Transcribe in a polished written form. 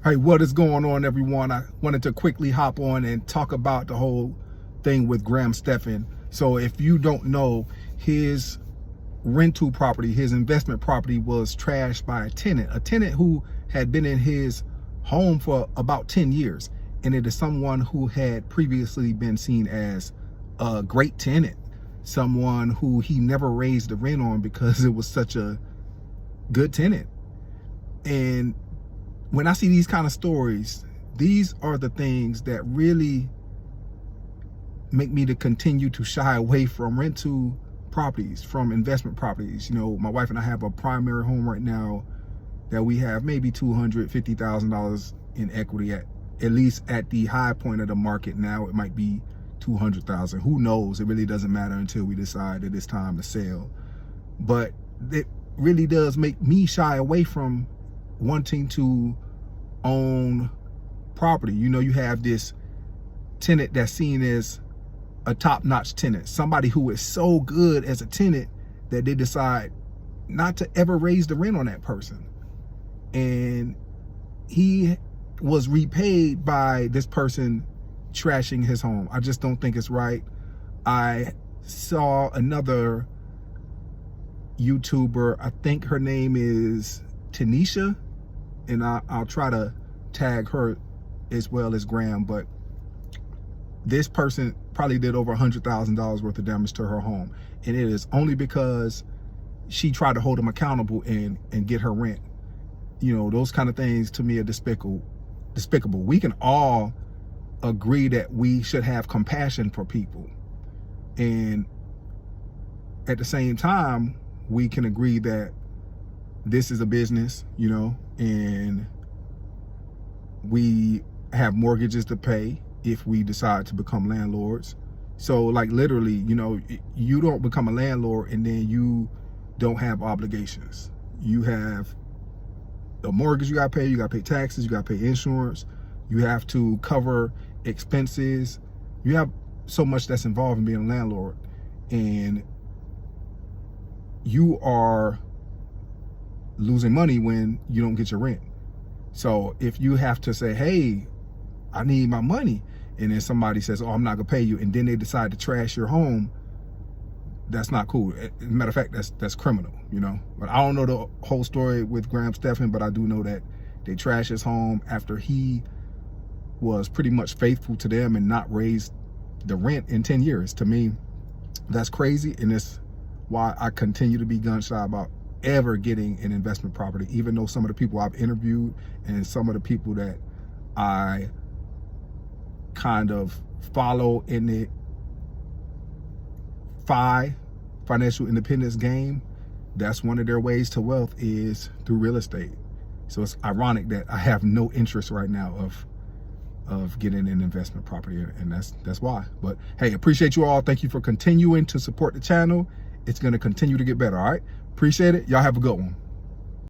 Hey, what is going on, everyone? I wanted to quickly hop on and talk about the whole thing with Graham Stephan. So if you don't know, his rental property, his investment property was trashed by a tenant who had been in his home for about 10 years. And it is someone who had previously been seen as a great tenant, someone who he never raised the rent on because it was such a good tenant. And when I see these kind of stories, these are the things that really make me to continue to shy away from rental properties, from investment properties. You know, my wife and I have a primary home right now that we have maybe $250,000 in equity at least at the high point of the market. Now it might be 200,000. Who knows? It really doesn't matter until we decide that it's time to sell. But it really does make me shy away from wanting to own property. You know, you have this tenant that's seen as a top-notch tenant, somebody who is so good as a tenant that they decide not to ever raise the rent on that person. And he was repaid by this person trashing his home. I just don't think it's right. I saw another YouTuber, I think her name is Tanisha, and I'll try to tag her as well as Graham, but this person probably did over $100,000 worth of damage to her home. And it is only because she tried to hold him accountable and get her rent. You know, those kind of things to me are despicable. We can all agree that we should have compassion for people. And at the same time, we can agree that this is a business, you know, and we have mortgages to pay if we decide to become landlords. So like literally, you know, you don't become a landlord and then you don't have obligations. You have a mortgage you gotta pay, you gotta pay taxes, you gotta pay insurance, you have to cover expenses. You have so much that's involved in being a landlord, and you are losing money when you don't get your rent. So if you have to say, hey, I need my money, and then somebody says, oh, I'm not gonna pay you, and then they decide to trash your home, that's not cool. As a matter of fact, that's criminal, you know. But I don't know the whole story with Graham Stephan, but I do know that they trashed his home after he was pretty much faithful to them and not raised the rent in 10 years. To me, that's crazy, and it's why I continue to be gun shy about ever getting an investment property, even though some of the people I've interviewed and some of the people that I kind of follow in the financial independence game, that's one of their ways to wealth is through real estate. So it's ironic that I have no interest right now of getting an investment property, and that's why. But hey, appreciate you all. Thank you for continuing to support the channel. It's going to continue to get better. All right, appreciate it. Y'all have a good one.